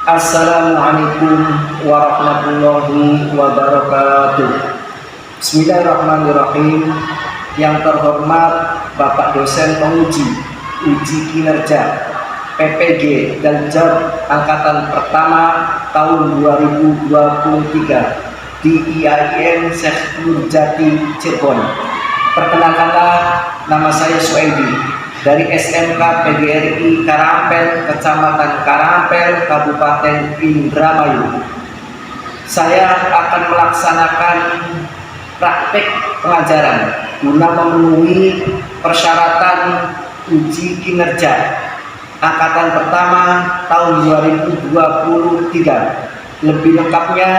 Assalamualaikum warahmatullahi wabarakatuh. Bismillahirrahmanirrahim. Yang terhormat Bapak dosen penguji uji kinerja PPG dan JOB angkatan pertama tahun 2023 di IAIN Syekh Nurjati Cirebon. Perkenalkanlah, nama saya Suedi dari SMK PGRI Karampel, Kecamatan Karampel, Kabupaten Indramayu. Saya akan melaksanakan praktek pengajaran guna memenuhi persyaratan uji kinerja angkatan pertama tahun 2023. Lebih lengkapnya,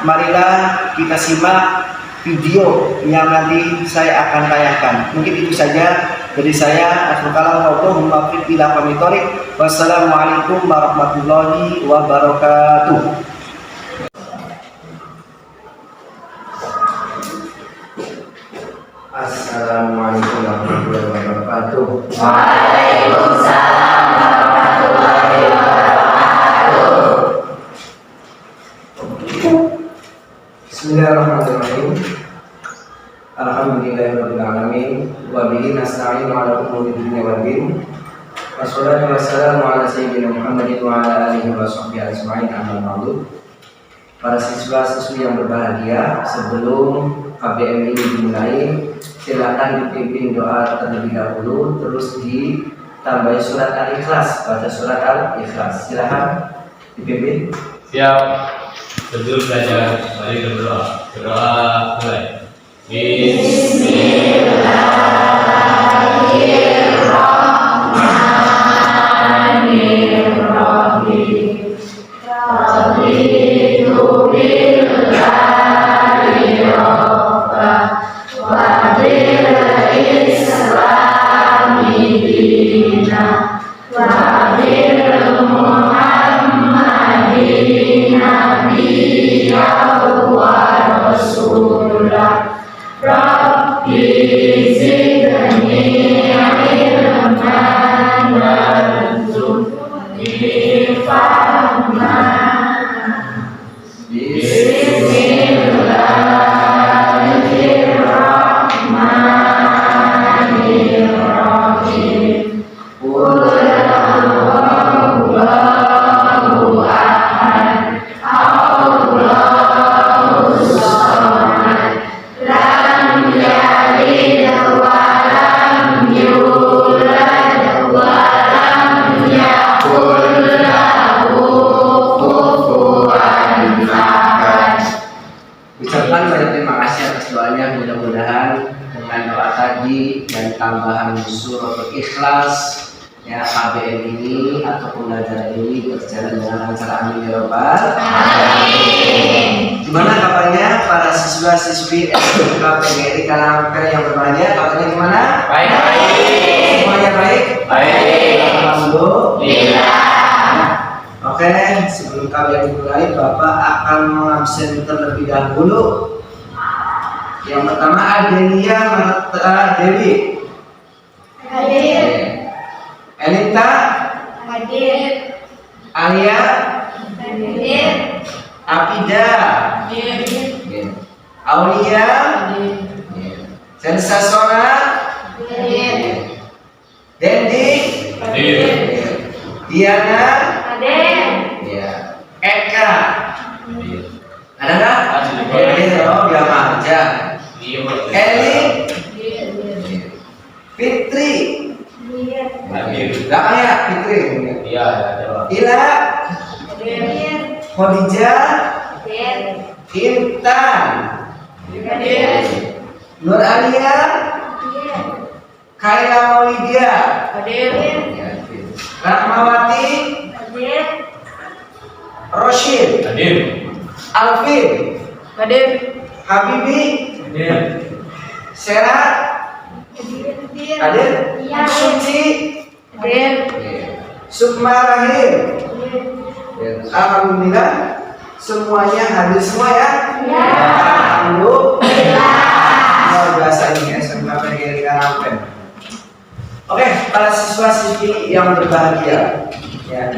marilah kita simak video yang nanti saya akan tayangkan. Mungkin itu saja dari saya. Wassalamualaikum warahmatullahi wabarakatuh. Assalamualaikum warahmatullahi wabarakatuh. Waalaikumsalam warahmatullahi wabarakatuh. Bismillahirrahmanirrahim. Alhamdulillahirabbil alamin wa bihi nasta'inu ala umuri dunya wad din. Wassalatu wassalamu ala sayyidina Muhammadin wa ala alihi wa sahbihi ajma'in, amma ba'du. Para siswa-siswi yang berbahagia, sebelum KBM ini dimulai, silakan dipimpin doa terlebih dahulu, terus ditambahi surat Al-Ikhlas, baca surat Al-Ikhlas. Silakan dipimpin. Siap. Sebelum belajar, mari berdoa. Berdoa mulai. Bismillahirrahmanirrahim. Raditu billahi rabban wa bil islami dinan wa bil Muhammadin nabiyyan wa rasulah. Rabbi zidni ilman warzuqni fahman. Bismillahirrahmanirrahim. Qul huwallahu ahad, Allahus samad, lam yalid wa lam yulad wa lam yakul lahu kufuwan ahad. Ucapkan banyak terima kasih atas doanya. Mudah-mudahan dengan doa tadi dan tambahan surat Al-Ikhlas, ya, KBM ini atau pembelajaran ini berjalan dengan lancar. Amin ya rabbal alamin. Gimana kabarnya para siswa-siswi SMK PGRI Karampel yang berbahagia? Kabarnya gimana? Baik. Semuanya baik? Baik. Alhamdulillah. Oke, sebelum kalian dimulai, Bapak akan mengabsen terlebih dahulu. Yang pertama Adelia Dewi. Hadir. Elita, Hadir. Alia, Hadir. Apida, Hadir. Aulia, Sensasona, Hadir. Dendi, Hadir. Diana, Hadir. ya, Eka. Ada nggak? Hadir. Oh, dia aja. Iya, Pak. Eli, Fitri, Hadir. belakang ya, Fitri. Iya, ada, Pak. Ila, Hadir. Khadijah, Hadir. Intan, Hadir. Nur Alia, Kaila Maulidia, Hadir. Rahmawati, Hadir. Roshid, Hadir. Alvin, Hadir. Habibi, Hadir. Sera, Hadir, Iya. Suci, Hadir. Sukma Rahim. Alhamdulillah semuanya hadir semua ya. Ya. Alhamdulillah. Luar biasa ini SMK PGRI Karampel. Oke, para siswa-siswi yang berbahagia, ya.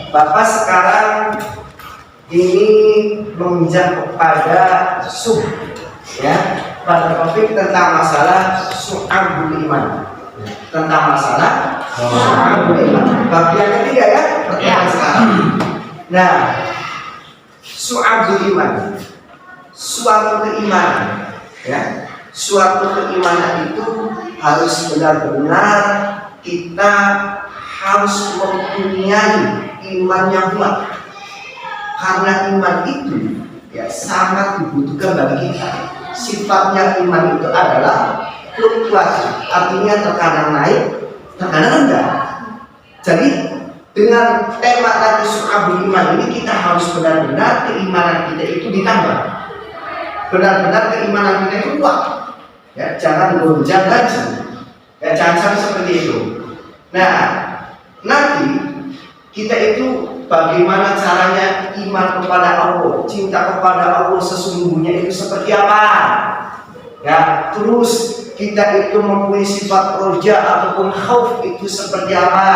Bapak sekarang ini menginjak kepada ya, pada topik tentang masalah syu'abul iman. Tentang masalah syu'abul iman. Bab yang ketiga ya, pertemuan sekarang. Nah, syu'abul iman, suatu keimanan, ya, suatu keimanan itu harus benar-benar kita harus mempunyai iman yang kuat. Karena iman itu ya sangat dibutuhkan bagi kita. Sifatnya iman itu adalah fluktuasi, artinya terkadang naik, terkadang rendah. Jadi dengan tema tadi syu'abul iman ini kita harus benar-benar keimanan kita itu ditambah. Benar-benar keimanan kita itu kuat. Ya, jangan gonjang lagi. Ya, jangan sampai seperti itu. Nah, nanti kita itu bagaimana caranya iman kepada Allah, cinta kepada Allah sesungguhnya itu seperti apa? Ya, terus kita itu mempunyai sifat roja ataupun khauf itu seperti apa?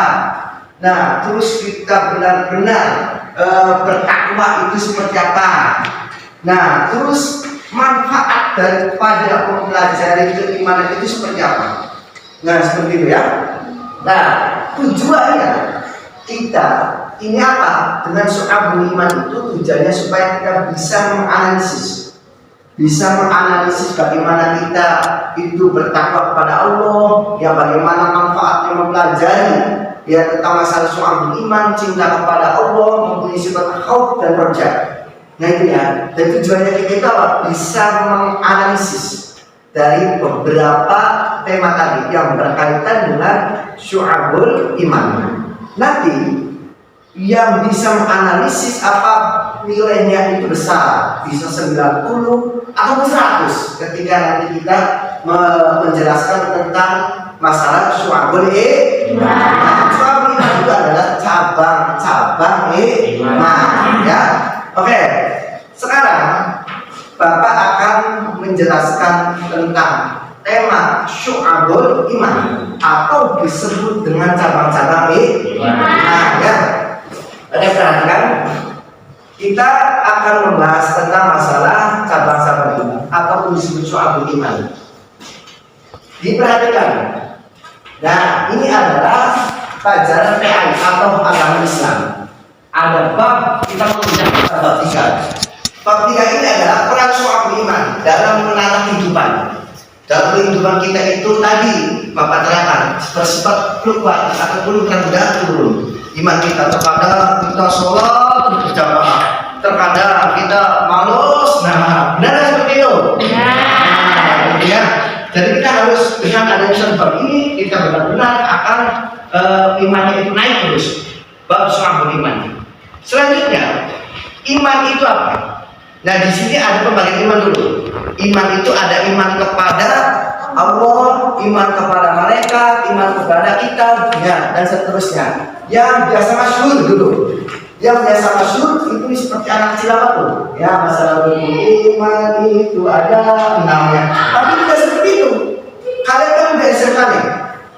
Nah, terus kita benar-benar bertakwa itu seperti apa? Nah, terus manfaat daripada mempelajari keimanan itu seperti apa? Nah, seperti itu ya. Nah, tujuannya kita ini apa? Dengan syu'abul iman itu tujuannya supaya kita bisa menganalisis bagaimana kita itu bertakwa kepada Allah, ya bagaimana manfaatnya mempelajari ya tentang masalah syu'abul iman, cinta kepada Allah, mempunyai sifat khauf dan roja. Nah itu ya, dan tujuannya kita bisa menganalisis dari beberapa tema tadi yang berkaitan dengan syu'abul iman. Nanti yang bisa menganalisis apa nilainya itu besar, bisa 90 atau 100 ketika nanti kita menjelaskan tentang masalah syu'abul iman. Syu'abul iman itu adalah cabang-cabang iman ya. Oke, sekarang Bapak akan menjelaskan tentang tema syu'abul iman atau disebut dengan cabang-cabang iman. Nah, ya. Ada perhatikan, kita akan membahas tentang masalah cabang-cabang iman atau disebut syu'abul iman. Diperhatikan. Nah, ini adalah pelajaran PAI atau agama Islam. Ada bab, kita mengerjakan bab 3. Bab 3 ini adalah peran syu'abul iman dalam menata kehidupan. Dalam kehidupan kita itu tadi Bapak terangkan bersifat fluktuatif ataupun rendah turun. Iman kita terkadang kita sholat berjamaah, terkadang kita malas. Nah, benar seperti itu. Nah, ya. Jadi kita harus dengan adanya sebab ini kita benar-benar akan imannya itu naik terus. Bab syu'abul iman. Selanjutnya, iman itu apa? Nah, di sini ada pembagian iman dulu. Iman itu ada iman kepada Allah, iman kepada malaikat, iman kepada kitab, ya, dan seterusnya. Yang biasa masyhur dulu. Yang biasa masyhur itu seperti anak kecil apa tuh? Ya, masalah iman itu ada namanya. Tapi tidak seperti itu. Kalian kan udah SMK nih.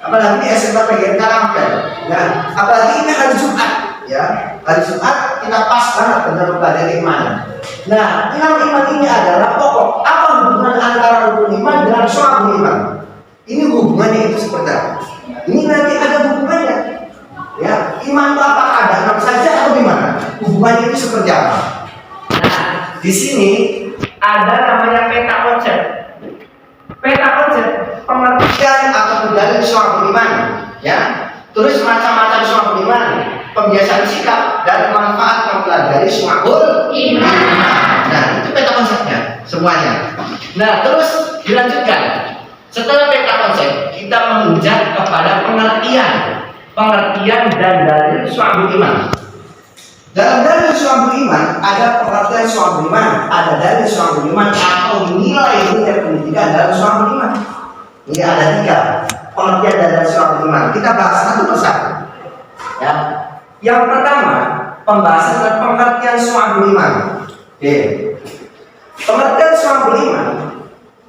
Apalagi SMK bagian karakter. Nah, apalagi ini hari Jumat, ya. Hari Jumat kita pas banget tentang mempelajari keimanan. Nah, iman ini adalah pokok. Apa hubungan antara rukun iman dengan syu'abul iman? Ini hubungannya itu seperti apa? Ini nanti ada hubungannya. Ya, iman itu apakah ada enam saja atau gimana? Hubungannya itu seperti apa? Nah, di sini ada namanya peta konsep. Peta konsep pengertian atau dari syu'abul iman, ya. Terus macam-macam syu'abul iman, pembiasaan sikap dan manfaat mempelajari syu'abul iman. Nah, itu peta konsepnya semuanya. Nah, terus dilanjutkan. Setelah peta konsep, kita menginjak kepada pengertian dan dalil syu'abul iman. Dalam dalil syu'abul iman ada pengertian syu'abul iman, ada dalil syu'abul iman atau nilai-nilai pendidikan dalam syu'abul iman. Ini ada 3 pengertian dan dalil syu'abul iman. Kita bahas satu persatu. Ya. Yang pertama, pembahasan tentang pengertian syu'abul iman. Oke. Pengertian syu'abul iman.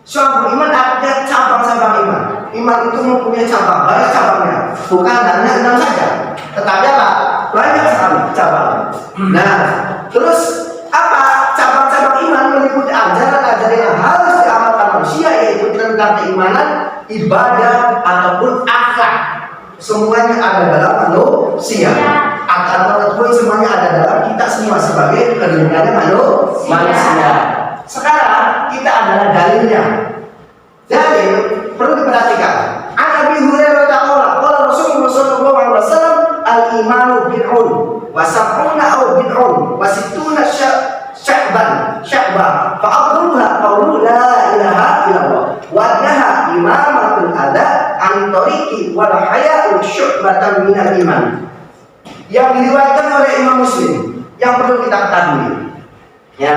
Syu'abul iman artinya cabang-cabang iman. Iman itu mempunyai cabang, banyak cabangnya. Bukan hanya 6 saja. Tetapi apa? banyak sekali cabang. Nah, terus apa cabang-cabang iman meliputi ajaran-ajaran yang harus diamalkan manusia, yaitu tentang keimanan, ibadah ataupun akhlak. Semuanya ada dalam manusia. Ataupun semuanya ada dalam kita semua sebagai kelindiannya manusia. Sekarang kita adalah dalilnya. Dalil perlu diperhatikan. An Abi Hurairah qala Rasulullah sallallahu alaihi wasallam al-imanu bid'un wa sab'una aw bid'un wa sittuna sya'ban fa aqruha qawlu la ilaha illallah wa annaha imamatul ada an tariqi wal haya'u syu'batan minal iman. Yang diriwayatkan oleh Imam Muslim, yang perlu kita ketahui ya,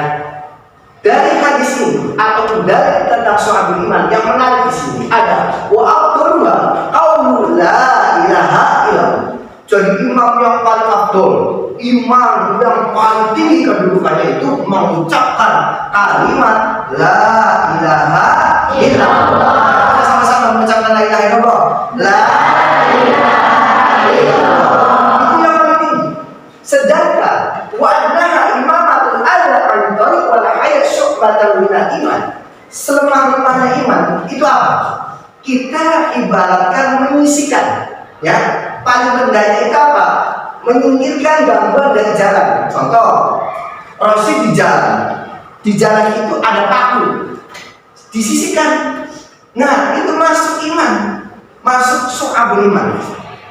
dari hadis ini atau dari tentang soal iman yang menarik di sini ada wa aqruha qawlu la ilaha illallah. Jadi imam yang paling afdol, imam yang paling tinggi kedudukannya itu mengucapkan kalimat la ilaha illallah. Kita sama-sama mengucapkan la ilaha illallah. La ilaha illallah. Itu yang paling tinggi. Sedangkan wa annaha imamatul ala an tariq wal hayat syu'batan minal iman. Selemah-lemahnya iman itu apa? Kita ibaratkan menyisikan, ya. Paling rendahnya itu apa? Menyingkirkan gangguan dari jalan. Contoh, Rosi di jalan itu ada paku, disisikan. Nah, itu masuk iman, masuk syu'abul iman.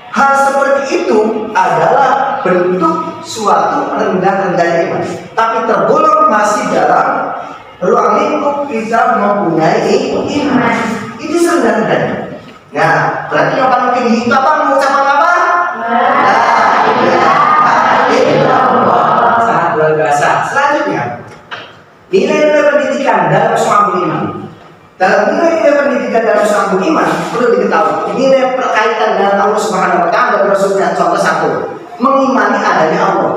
Hal seperti itu adalah bentuk suatu rendah-rendahnya iman, tapi tergolong masih dalam ruang lingkup kita mempunyai iman. Itu rendah-rendahnya. Nah, berarti yang paling tinggi itu apa? Mengucapkan apa? La ilaha illallah. Sangat luar biasa. Selanjutnya, nilai-nilai pendidikan dalam syu'abul iman. Dalam nilai-nilai pendidikan dalam syu'abul iman perlu diketahui nilai berkaitan dengan Allah Subhanahu wa taala dan Rasulnya. Contoh satu, mengimani adanya Allah.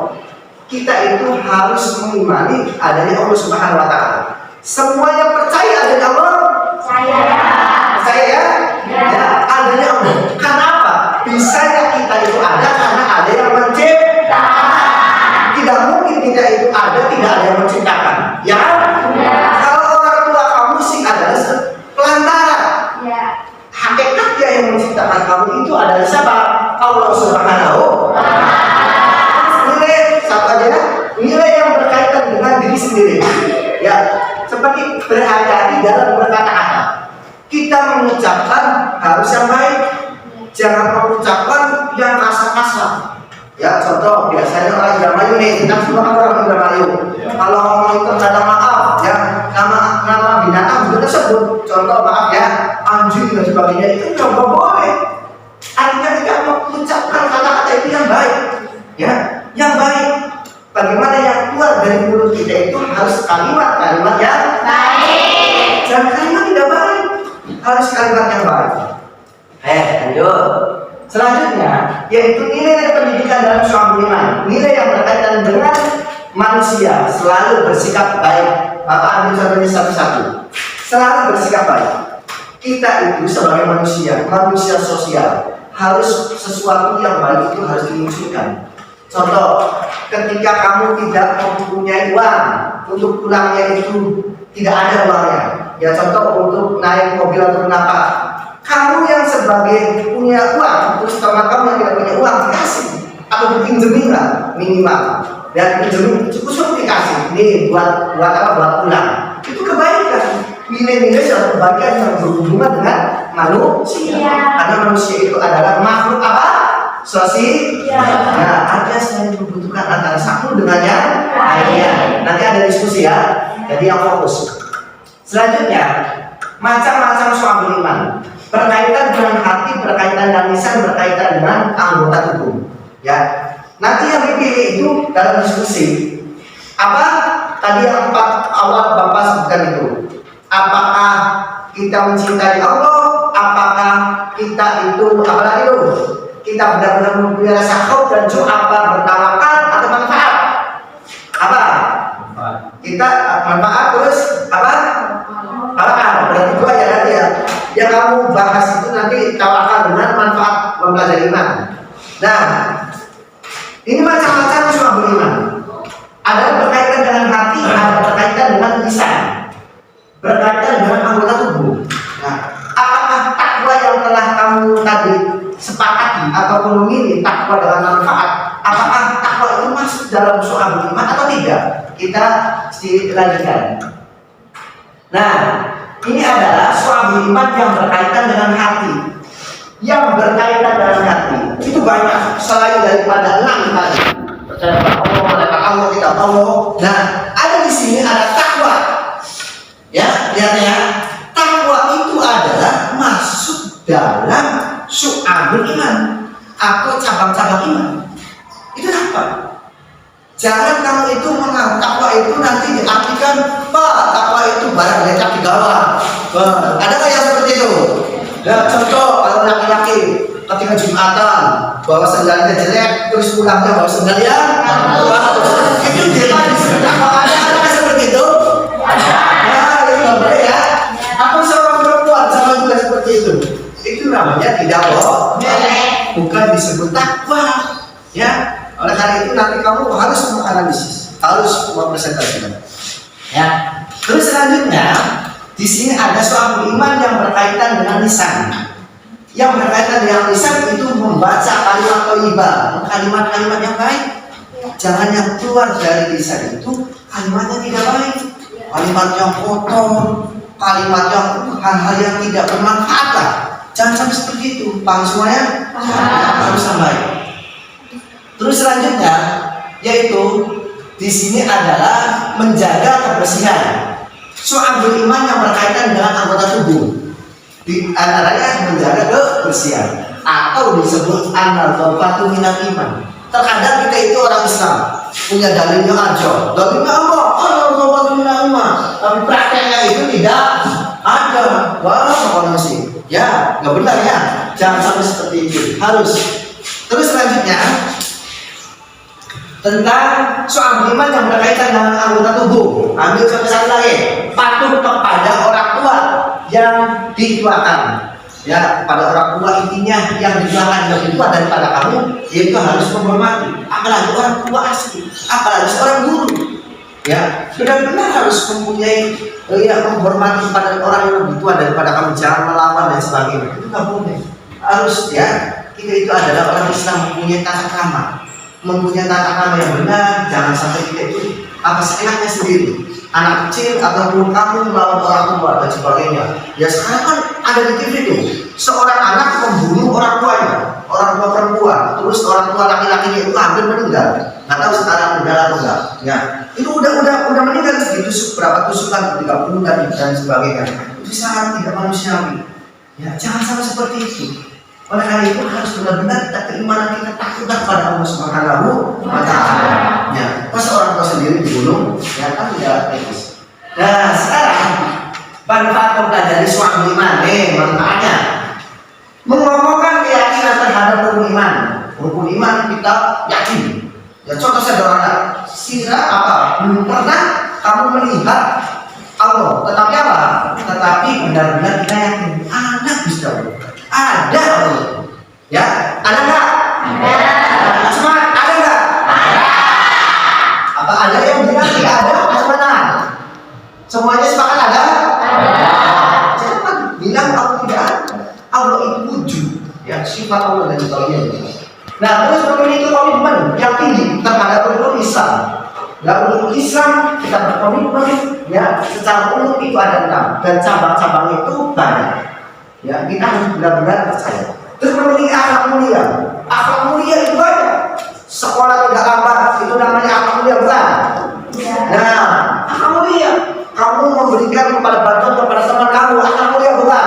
Kita itu harus mengimani adanya Allah Subhanahu wa taala. Semuanya percaya adanya Allah? Percaya ya? Ya, adanya Allah. Karena apa? Bisanya kita itu ada karena ada yang menciptakan. Tidak mungkin kita itu ada tidak ada yang menciptakan. Ya? Kalau orang tua kamu sih adalah pelantara. Hakikat dia yang menciptakan kamu itu adalah siapa? Allah Subhanahu wa taala. Nilai satu aja ya. Nilai yang berkaitan dengan diri sendiri. Ya, seperti berhati-hati dalam berkata-kata. Kita mengucapkan harus yang baik, jangan mengucapkan yang kasar-kasar. Ya, contoh biasanya orang Indramayu nih, kita semua kan orang Indramayu. Kalau ngomong itu kata maaf, ya nama binatang juga tersebut. Contoh maaf ya, anjing dan sebagainya itu nggak boleh. Artinya kita mengucapkan kata-kata itu yang baik, ya, yang baik. Bagaimana yang keluar dari mulut kita itu harus kalimat-kalimat yang baik, jangan kalimat tidak baik. Harus kalimat yang baik. Lanjut. Selanjutnya yaitu nilai pendidikan dalam syu'abul iman. Nilai yang berkaitan dengan manusia selalu bersikap baik. Bapak ambil contohnya satu-satu. Selalu bersikap baik. Kita itu sebagai manusia sosial, harus sesuatu yang baik itu harus dimunculkan. Contoh, ketika kamu tidak mempunyai uang untuk pulangnya itu tidak ada uangnya. Ya contoh untuk naik mobil atau apa, kamu yang sebagai punya uang, terus teman kamu yang tidak punya uang dikasih atau dipinjemin lah minimal, dan pinjemin cukup dikasih, ini buat apa? Buat pulang. Itu kebaikan, nilai-nilai suatu kebaikan yang berhubungan dengan manusia. Karena manusia itu adalah makhluk apa? Sosial. Nah, artinya selain membutuhkan antara satu dengan yang lainnya. Nanti ada diskusi ya. Jadi yang fokus. Selanjutnya, macam-macam syu'abul iman berkaitan dengan hati, berkaitan dengan lisan, berkaitan dengan anggota tubuh. Ya, nanti yang dipilih itu dalam diskusi. Apa tadi yang 4 awal Bapak sebutkan itu? Apakah kita mencintai Allah? Apakah kita itu apalagi itu? Kita benar-benar mempunyai rasa khauf dan apa bertawakal atau manfaat? Apa? Kita manfaat terus apa? Berarti dua ya nanti ya. Yang kamu bahas itu nanti tawakal dengan manfaat mempelajari iman. Nah, Ini macam-macam syu'abul iman. Ada berkaitan dengan hati, ada berkaitan dengan lisan, berkaitan dengan anggota tubuh. Nah, apakah takwa yang telah kamu tadi sepakati ataupun memilih takwa dengan manfaat, apakah takwa itu masuk dalam syu'abul iman atau tidak? Kita lanjutkan. Nah, ini adalah syu'abul iman yang berkaitan dengan hati. Yang berkaitan dengan hati itu banyak selain daripada 6 tadi. Percaya pada Allah, malaikat Allah, kita Allah. Nah, ada di sini ada takwa. Ya, lihat ya. Takwa itu adalah masuk dalam syu'abul iman atau cabang-cabang iman. Itu apa? Jangan kamu itu menganggap takwa itu nanti diartikan, Pak, takwa itu barang lecak di gawang. Ada nggak yang seperti itu? Ya, contoh kalau laki-laki ketika Jumatan bawa sandalnya jelek, terus pulangnya bawa sandalnya bagus. Itu dia disebut takwa. Ada seperti itu? Nah, itu nggak boleh ya. Aku seorang perempuan sama juga seperti itu. Itu namanya tidak boleh, bukan disebut takwa. Ya, oleh karena itu nanti kamu harus menganalisis, harus mempresentasikan. Ya. Terus selanjutnya di sini ada syu'abul iman yang berkaitan dengan lisan. Yang berkaitan dengan lisan itu membaca kalimat thayyibah, kalimat-kalimat yang baik. Jangan yang keluar dari lisan itu kalimatnya tidak baik, kalimat yang kotor, kalimat yang hal-hal yang tidak bermanfaat lah. Jangan sampai seperti itu. Paham semuanya? Harus sampai. Terus selanjutnya yaitu di sini adalah menjaga kebersihan. Syu'abul iman yang berkaitan dengan anggota tubuh. Di antaranya menjaga kebersihan atau disebut an-nadhafatu minal iman. Terkadang kita itu orang Islam punya dalilnya aja. Dalilnya apa? An-nadhafatu minal iman. Tapi prakteknya itu tidak ada. Wah, apa sih? Ya, nggak benar ya. Jangan sampai seperti itu. Harus. Terus selanjutnya tentang syu'abul iman yang berkaitan dengan anggota tubuh. Ambil contoh satu lagi, patuh kepada orang tua yang dituakan. Ya, pada orang tua intinya yang dituakan lebih tua daripada kamu, yaitu harus menghormati. Apalagi orang tua asli, apalagi seorang guru. Ya, benar-benar harus mempunyai menghormati pada orang yang lebih tua daripada kamu, jangan melawan dan sebagainya. Itu nggak boleh. Harus ya, kita itu adalah orang Islam mempunyai tata krama. Mempunyai tata krama yang benar, jangan sampai kita itu apa seenaknya sendiri. Anak kecil ataupun kamu melawan orang tua dan sebagainya. Ya sekarang kan ada di TV itu, seorang anak membunuh orang tuanya, orang tua perempuan, terus orang tua laki-lakinya itu hampir meninggal. Nggak tahu sekarang meninggal atau enggak. Ya, itu udah meninggal segitu berapa tusukan 30 dan sebagainya. Itu sangat tidak manusiawi. Ya, jangan sampai seperti itu. Oleh karena itu harus benar-benar kita keimanan kita takutlah pada Allah Subhanahu wa Ta'ala. Ya, pas orang tua sendiri dibunuh, ya kan tidak etis. Nah, sekarang manfaat mempelajari syu'abul iman, manfaatnya mengokohkan keyakinan terhadap rukun iman. Rukun iman kita yakin. Ya contoh sederhana, apa? Belum pernah kamu melihat Allah, tetapi apa? Tetapi benar-benar kita yakin ada Gusti Allah. Ada Allah. Ya, ada nggak? Ada. Cuma ada nggak? Ada. Apa ada yang bilang tidak ada? Mana? Semuanya sepakat ada? Ada. Jangan bilang Allah tidak ada. Allah itu wujud. Ya, sifat Allah dan sebagainya. Nah, terus memiliki komitmen yang tinggi terhadap rukun Islam. Nah, rukun Islam kita berkomitmen ya secara umum itu ada 6 dan cabang-cabang itu banyak. Ya, kita harus benar-benar percaya. Terus memiliki akhlak mulia. Akhlak mulia itu banyak. Sekolah tidak lambat itu namanya akhlak mulia, bukan? Nah, akhlak mulia. Kamu memberikan kepada bantuan kepada teman kamu, akhlak mulia bukan?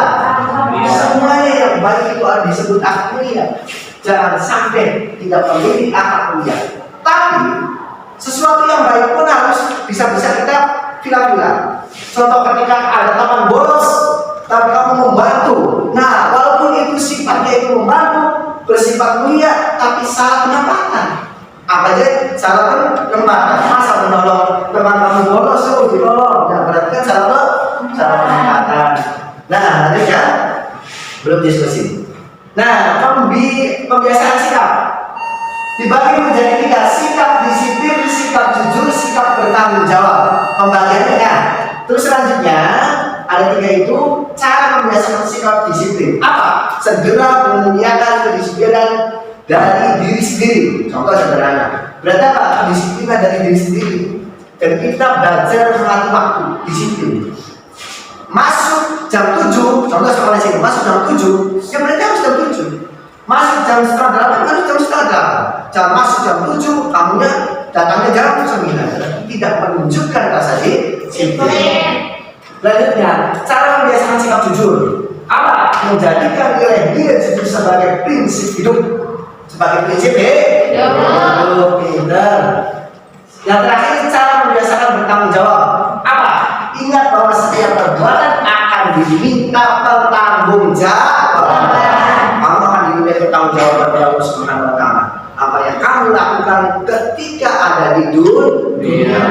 Semuanya yang baik itu harus disebut akhlak mulia. Jangan sampai tidak memiliki akhlak mulia. Tapi sesuatu yang baik pun harus bisa-bisa kita bilang-bilang. Contoh ketika ada teman bolos, tapi kamu membantu. Nah, walaupun itu sifatnya itu membantu, bersifat mulia, tapi salah penempatan. Apa aja salah penempatan? Masa menolong teman kamu bolos, ditolong. Nah, berarti kan salah penempatan. Nah, nanti kan belum diskusi. Nah, pembiasaan sikap. Dibagi menjadi 3: sikap disiplin, sikap jujur, sikap bertanggung jawab. Pembagiannya ya. Terus selanjutnya ada 3 itu cara membiasakan sikap disiplin. Apa? Segera memuliakan kedisiplinan dari diri sendiri. Contoh sederhana. Berarti apa? Kedisiplinan dari diri sendiri. Dan kita belajar mengatur waktu, disiplin. Masuk jam 7, contoh sekolah sini, masuk jam 7, ya berarti harus jam 7. Masuk jam 7:30, harus jam 7:30. Jam masuk jam 7, kamunya datangnya jam 9. Tidak menunjukkan rasa disiplin. Selanjutnya, cara membiasakan sikap jujur. Apa? Menjadikan nilai jujur sebagai prinsip hidup. Sebagai prinsip hidup. Pintar. Yang terakhir, cara membiasakan bertanggung jawab. Apa? Ingat bahwa setiap perbuatan akan diminta pertanggungjawaban. Kamu akan diminta pertanggungjawaban kepada Allah Subhanahu wa Ta'ala. Apa yang kamu lakukan ketika ada di dunia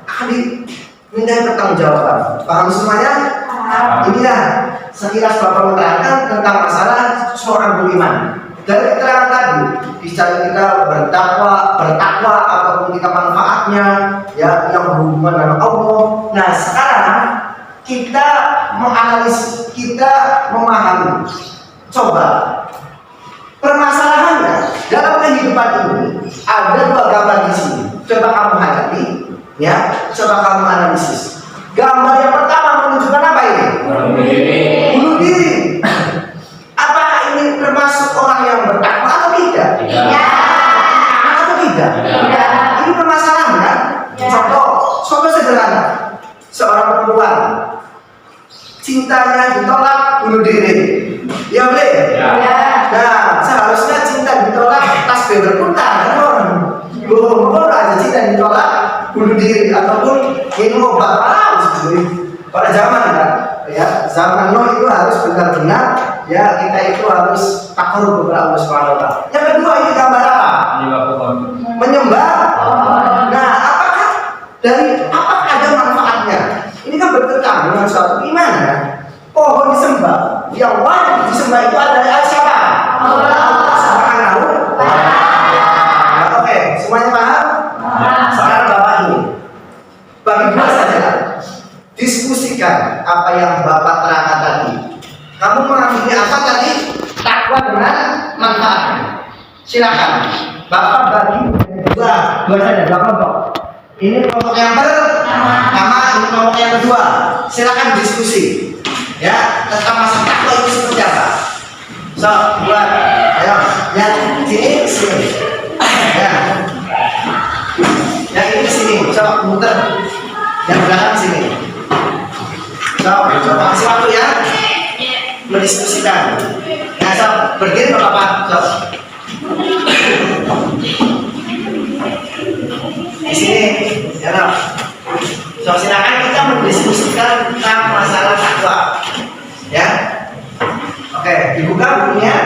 akan diminta pertanggungjawaban. Paham semuanya? Inilah sekilas Bapak menerangkan tentang masalah seorang beriman. Dari keterangan tadi, bisa kita bertakwa ataupun kita manfaatnya, ya, yang berhubungan dengan Allah. Nah, sekarang kita menganalisis, kita memahami. Coba permasalahannya dalam kehidupan ini ada 2 gambar di sini. Coba kamu hadapi, ya. Coba kamu analisis. Gambar yang pertama menunjukkan apa ini? Bunuh diri. Apakah ini termasuk orang yang bertakwa atau tidak? Atau tidak? Ini permasalahan kan? Contoh sederhana. Seorang perempuan cintanya ditolak, bunuh diri. Ya boleh? Nah, seharusnya cinta ditolak tasbih berputar kan orang. Belum aja cinta ditolak, bunuh diri ataupun minum obat panas. Pada zaman kan, ya, zaman Nuh itu harus benar-benar, ya, kita itu harus takut kepada Allah Subhanahu wa Ta'ala. Yang kedua, ini gambar apa? Menyembah. Nah, apakah ada manfaatnya? Ini kan bertentangan dengan suatu iman ya. Pohon disembah, yang wajib disembah itu adalah siapa? Allah Subhanahu wa Ta'ala. Nah, oke, semuanya paham? Sekarang Bapak ini bagi 2 saja. Diskusikan apa yang Bapak terangkan tadi. Kamu mengambil apa tadi? Takwa dengan manfaatnya. Silakan. Bapak bagi 2 saja, 2 kelompok. Ini kelompok yang pertama, ini kelompok yang kedua. Silakan diskusi. Ya, tentang masalah takwa itu seperti apa? So, buat, ayo, yang sini, ya, yang ini sini, coba muter, yang belakang sini. Coba kasih waktu ya, mendiskusikan. Nah, so, berdiri Bapak, so. Di sini, ya, no. So, silakan kita mendiskusikan tentang masalah takwa. Ya, oke, dibuka bukunya,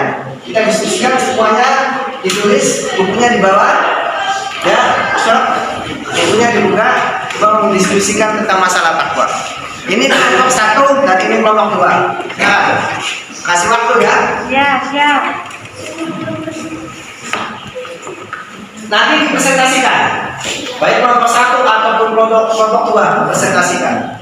kita diskusikan semuanya, ditulis bukunya di bawah. Ya, so, bukunya dibuka, kita mendiskusikan tentang masalah takwa. Ini kelompok 1 dan ini kelompok 2. Ya, kasih waktu ya. Ya, siap. Nanti dipresentasikan, baik kelompok 1 ataupun kelompok 2 presentasikan.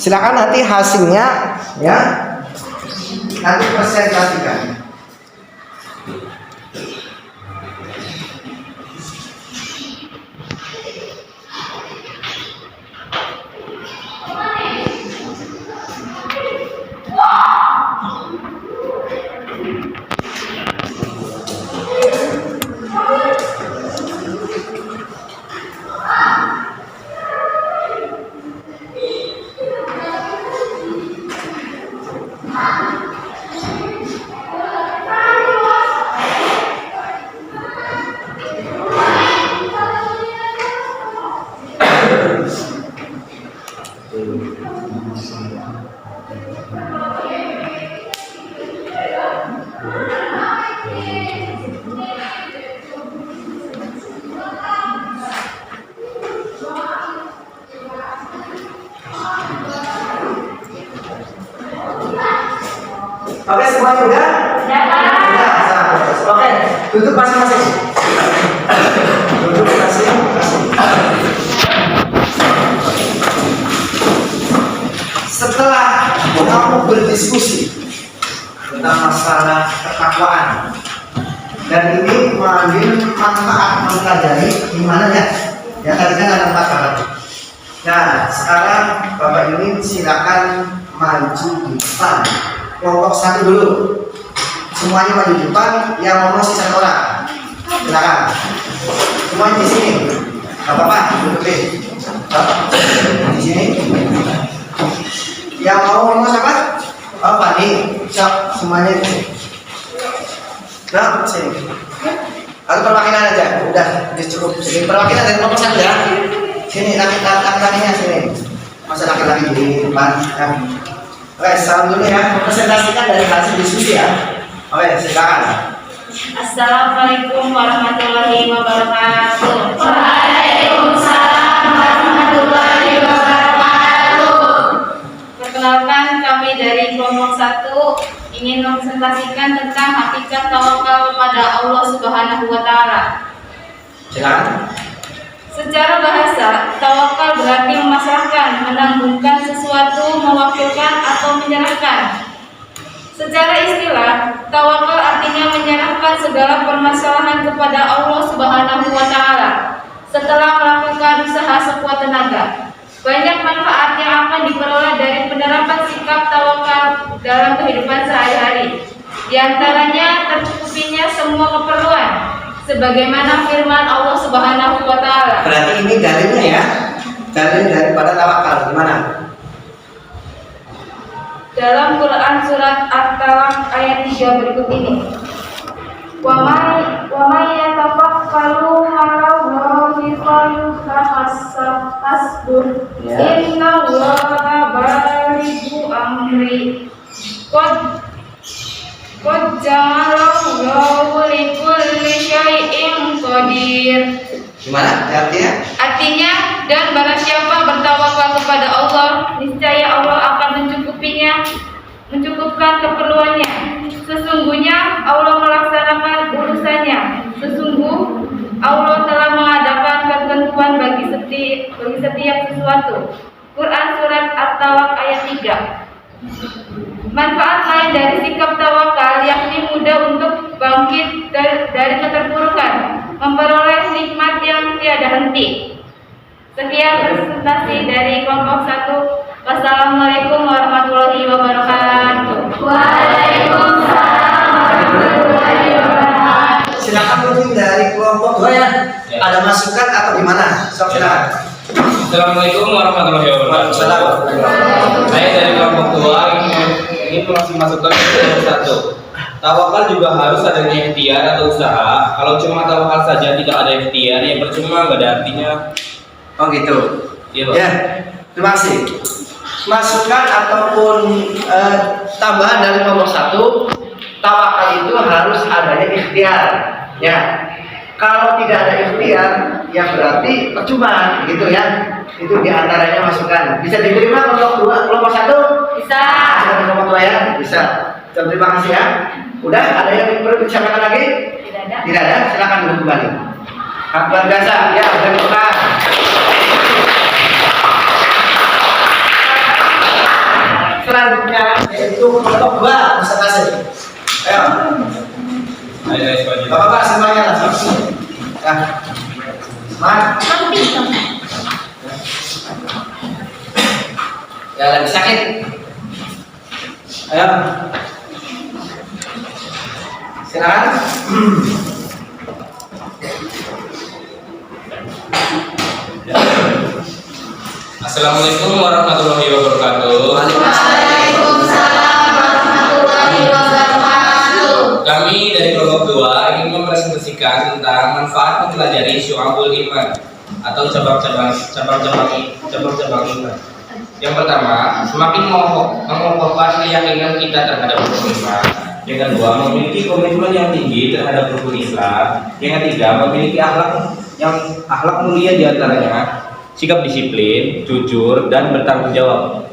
Silakan nanti hasilnya, ya, nanti presentasikan. Oke, semuanya udah? Udah, bagus. Oke, duduk masing-masing. Duduk masing-masing. Setelah kamu berdiskusi tentang masalah ketakwaan dan ini mengambil manfaat mempelajari gimana ya? Ya tadi kan ada 4 hal. Nah, sekarang Bapak ini silakan maju di depan. Kelompok 1 dulu. Semuanya maju di depan, yang ngomong sisa orang. Silakan. Semuanya di sini. Gak apa-apa, duduk deh. Di sini. Yang mau ngomong siapa? Oh, Pak Nih. Siap, semuanya di sini. Nah, sini. Atau perwakilan aja. Udah, cukup. Sini perwakilan dari kelompok 1 ya. Sini, laki-lakinya sini. Masa laki-laki di depan. Ya. Oke, salam dulu ya. Presentasikan dari hasil diskusi ya. Oke, silakan. Assalamualaikum warahmatullahi wabarakatuh. Waalaikumsalam warahmatullahi wabarakatuh. Perkenalkan, kami dari kelompok 1 ingin mempresentasikan tentang hakikat tawakal kepada Allah Subhanahu wa taala. Silakan. Secara bahasa, tawakal berarti memasrahkan, menanggungkan sesuatu, mewakilkan atau menyerahkan. Secara istilah, tawakal artinya menyerahkan segala permasalahan kepada Allah Subhanahu wa taala setelah melakukan usaha sekuat tenaga. Banyak manfaat yang akan diperoleh dari penerapan sikap tawakal dalam kehidupan sehari-hari. Di antaranya tercukupinya semua keperluan, sebagaimana firman Allah Subhanahu wa taala. Berarti ini dalilnya ya. Dalil daripada tawakal gimana? Dalam Quran surat At-Talaq ayat 3 berikut ini. Wa may yatafakkaru 'alallahi falyatafakkarun. Innallaha balighu amri. Qad ja'alallahu likulli syai'in qadir. Gimana artinya? Artinya, dan barang siapa bertawakal kepada Allah, niscaya Allah akan mencukupkan keperluannya. Sesungguhnya Allah melaksanakan urusannya. Sesungguh Allah telah mengadakan ketentuan bagi setiap sesuatu. Quran surat At-Talaq ayat 3. Manfaat lain dari sikap tawakal yakni mudah untuk bangkit dari keterpurukan, memperoleh nikmat yang tiada henti. Sekian presentasi dari kelompok 1. Wassalamualaikum warahmatullahi wabarakatuh. Waalaikumsalam warahmatullahi wabarakatuh. Silakan mungkin dari kelompok 2 ya. Ada masukan atau gimana? Sok silakan. Assalamualaikum warahmatullahi wabarakatuh. Saya dari kelompok 2 ini masih masukkan ke kelompok 1. Tawakal juga harus adanya ikhtiar atau usaha. Kalau cuma tawakal saja tidak ada ikhtiar, ya percuma, nggak ada artinya. Oh gitu. Iya, Pak. Ya, terima kasih. Masukan ataupun tambahan dari kelompok 1, tawakal itu harus adanya ikhtiar. Ya, kalau tidak ada ikhtiar, ya berarti percuma, gitu ya. Itu diantaranya masukan. Bisa diterima kelompok 2, kelompok 1? Bisa. Bisa kelompok 2 ya? Bisa. Terima kasih ya. Udah, ada yang perlu disampaikan lagi? Tidak ada. Tidak ada, silakan duduk kembali. Luar biasa, ya, terima. Selanjutnya yaitu kelompok 2 presentasi. Ayo. Ayo, selanjutnya. Bapak-bapak semuanya langsung. Ya. Semangat. Ya, lagi sakit. Ayo. Silakan. Assalamualaikum warahmatullahi wabarakatuh. Waalaikumsalam warahmatullahi wabarakatuh. Kami dari kelompok 2 ingin mempresentasikan tentang manfaat mempelajari syu'abul iman atau cabang-cabang iman. Yang pertama, semakin mengokohkan keyakinan kita terhadap rukun iman. Yang kedua, memiliki komitmen yang tinggi terhadap rukun Islam. Yang ketiga, memiliki akhlak mulia di antaranya sikap disiplin, jujur, dan bertanggung jawab.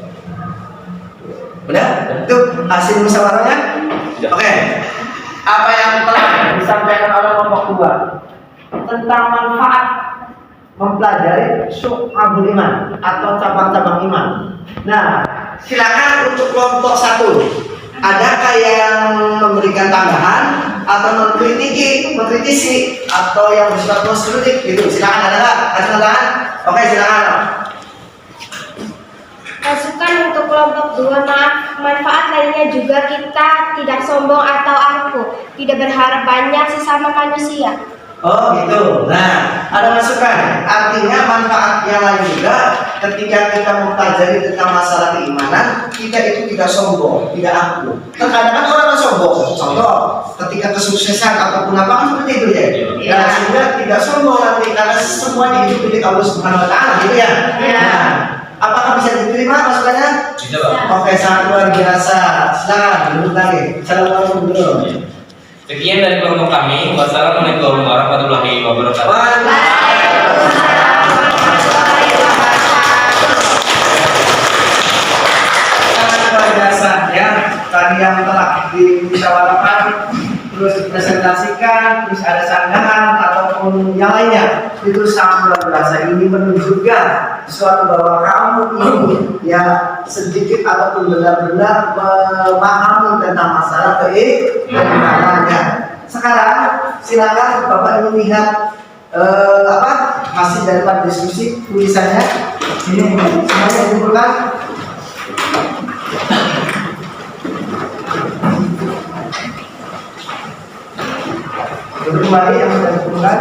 Udah? Itu hasil musyawarahnya? Oke. Apa yang telah disampaikan oleh kelompok 2 tentang manfaat mempelajari syu'abul iman atau cabang-cabang iman. Nah, silakan untuk kelompok 1. Adakah yang memberikan tambahan atau mengkritisi atau yang bersifat konstruktif gitu? Silakan, ada nggak? Ada tambahan? Oke, silakan. Masukan untuk kelompok 2, manfaat lainnya juga kita tidak sombong atau angkuh, tidak berharap banyak sesama manusia. Oh gitu. Nah, ada masukan. Artinya manfaat yang lain juga ketika kita mempelajari tentang masalah keimanan, kita itu tidak sombong, tidak angkuh. Terkadang kan orang sombong. Contoh, ketika kesuksesan ataupun apa kan seperti itu ya. Nah, sehingga tidak sombong nanti karena semuanya itu milik Allah Subhanahu Wa Taala, gitu ya. Nah, apakah bisa diterima masukannya? Bisa, Pak. Oke, sangat luar biasa. Silakan duduk lagi. Assalamualaikum dulu. Sekian dari kelompok kami. Wassalamualaikum warahmatullahi wabarakatuh. Sangat luar biasa ya. Tadi yang telah dimusyawarahkan, terus dipresentasikan, terus ada sanggahan ataupun yang lainnya, itu sangat luar biasa. Ini menunjukkan sesuatu bahwa kamu ini ya sedikit ataupun benar-benar memahami tentang masalah keimanannya. Sekarang silakan Bapak ingin lihat hasil daripada diskusi tulisannya. Ini semuanya dikumpulkan. Duduk kembali yang sudah dikumpulkan.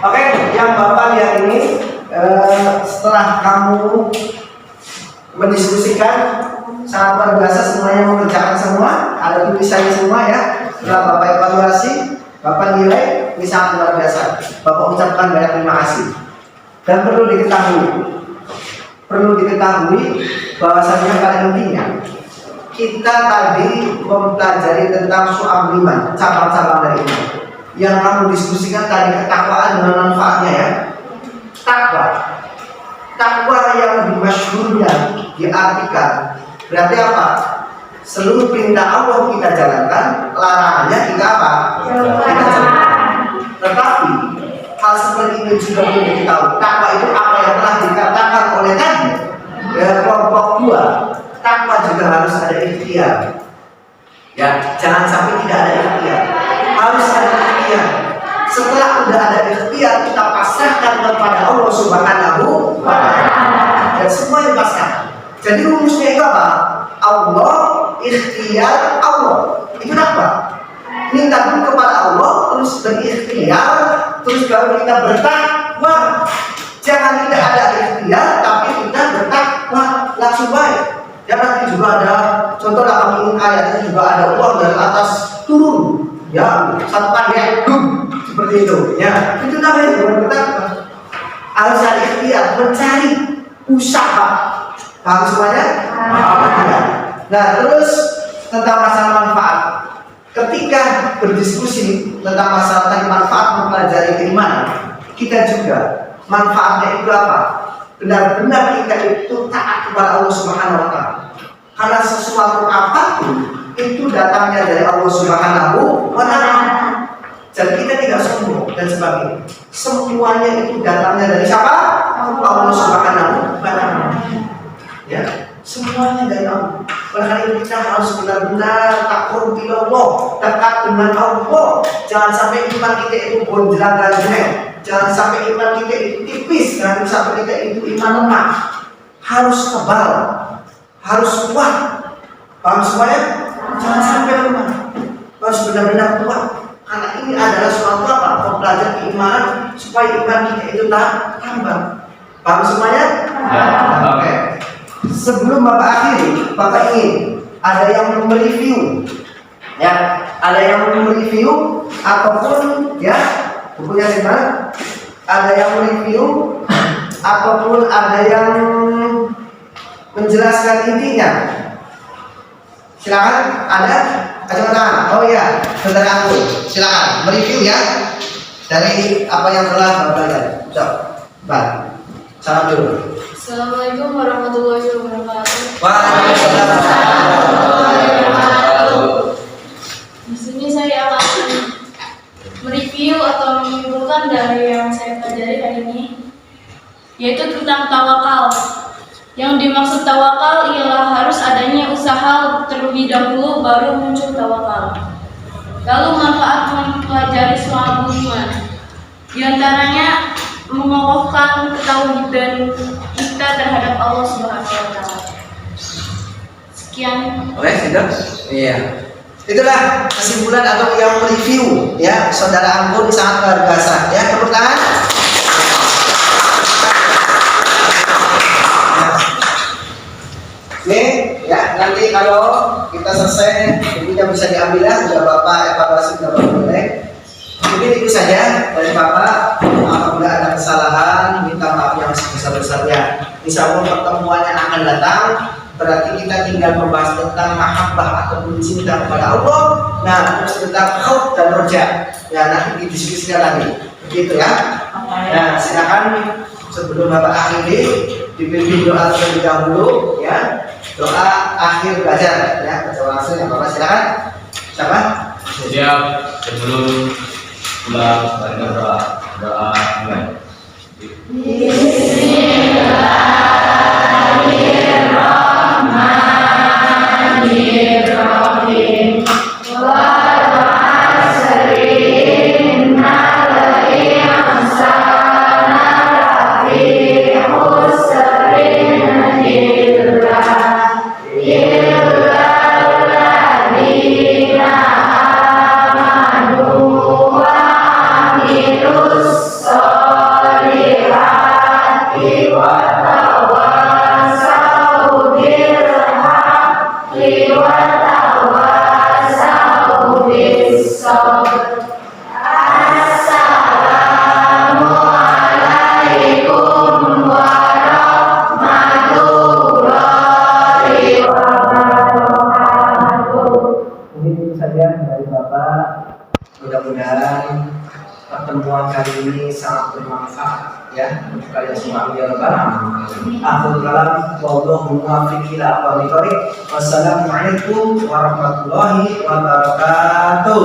Oke, yang Bapak lihat ini setelah kamu mendiskusikan sangat luar biasa, semuanya mengerjakan semua, ada tulisannya semua ya. Setelah Bapak evaluasi, Bapak nilai, ini sangat luar biasa. Bapak ucapkan banyak terima kasih. Dan perlu diketahui bahwasanya pada intinya kita tadi mempelajari tentang syu'abul iman, cabang-cabang dari iman. Yang kamu diskusikan tadi ketakwaan dengan manfaatnya ya. Takwa yang lebih masyhurnya diartikan berarti apa? Seluruh perintah Allah kita jalankan, larangannya kita apa? Kita jalankan. Tetapi hal seperti ini juga perlu diketahui. Takwa itu apa yang telah dikatakan oleh tadi kelompok 2. Takwa juga harus ada ikhtiar. Ya, jangan sampai tidak ada ikhtiar. Harus ada ikhtiar. Setelah sudah ada ikhtiar, kita pasrahkan kepada Allah Subhanahu wa Ta'ala. Dan semua dipasrahkan. Jadi rumusnya itu apa? Allah, ikhtiar, Allah. Itu apa? Minta dulu kepada Allah, terus berikhtiar, terus baru kita bertakwa. Jangan tidak ada ikhtiar, tapi kita bertakwa langsung baik. Ya nanti juga ada contoh lah, kami ingin ayatnya juga ada uang dari atas turun. Ya, satu pandai seperti itu. Ya, itu namanya bukan bertakwa. Harus ada ikhtiar, mencari usaha. Paham semuanya? Nah, terus tentang masalah manfaat. Ketika berdiskusi tentang masalah tentang manfaat mempelajari keimanan, kita juga manfaatnya itu apa? Benar-benar kita itu taat kepada Allah Subhanahu wa Ta'ala. Karena sesuatu apapun itu datangnya dari Allah Subhanahu wa Ta'ala. Jadi kita tidak sombong dan sebagainya. Semuanya itu datangnya dari siapa? Allah Subhanahu wa Ta'ala. Ya. Semuanya dari Allah. Oleh karena itu kita harus benar-benar takrub ilallah, dekat dengan Allah. Jangan sampai iman kita itu bonjol-ganjel. Jangan sampai iman kita itu tipis. Jangan sampai kita itu iman lemah. Harus tebal, harus kuat. Paham semuanya? Jangan sampai lemah. Harus benar-benar kuat. Karena ini adalah suatu apa? Pembelajaran keimanan supaya iman kita itu tambah. Paham semuanya? Ya. Oke. Sebelum Bapak akhiri, Bapak ingin ada yang mereview, ya, ada yang mereview ataupun ya bukunya di mana? Ada yang mereview ataupun ada yang menjelaskan intinya. Silakan, ada? Acung tangan. Oh iya, saudara aku, silakan mereview ya dari apa yang telah Bapak lihat. Baik, salam dulu. Assalamualaikum warahmatullahi wabarakatuh. Waalaikumsalam. Di sini saya akan mereview atau menyimpulkan dari yang saya pelajari hari ini, yaitu tentang tawakal. Yang dimaksud tawakal ialah harus adanya usaha terlebih dahulu baru muncul tawakal. Lalu manfaat mempelajari soal iman, di antaranya mengokohkan ketauhidan kita terhadap Allah Subhanahu wa taala. Sekian. Oke, sudah? Iya. Itulah kesimpulan atau yang mereview ya, saudara Anggun sangat luar biasa ya, tepuk tangan. Oke, ya nanti kalau kita selesai bukunya bisa diambil ya, sudah Bapak evaluasi berapa boleh. Mungkin itu saja dari Bapak. Apabila ada kesalahan, minta maaf yang sebesar-besarnya. Insya Allah pertemuan yang akan datang berarti kita tinggal membahas tentang mahabbah ataupun cinta kepada Allah. Nah, terus tentang khauf dan roja. Ya, nanti didiskusikan lagi. Begitu ya. Nah, silakan sebelum Bapak akhiri dipimpin doa terlebih dahulu ya. Doa akhir belajar ya. Baca langsung ya Bapak, silakan. Siapa? Siap. Sebelum pulang berdoa mulai. Bismillahirrahmanirrahim. Mungkin itu saja dari Bapak. Mudah-mudahan pertemuan kali ini sangat bermanfaat ya untuk kalian semua. Ya Rabbal alamin. Akhirul kalam wallahu muwaffiq ila aqwamit thoriq. Wassalamualaikum warahmatullahi wabarakatuh.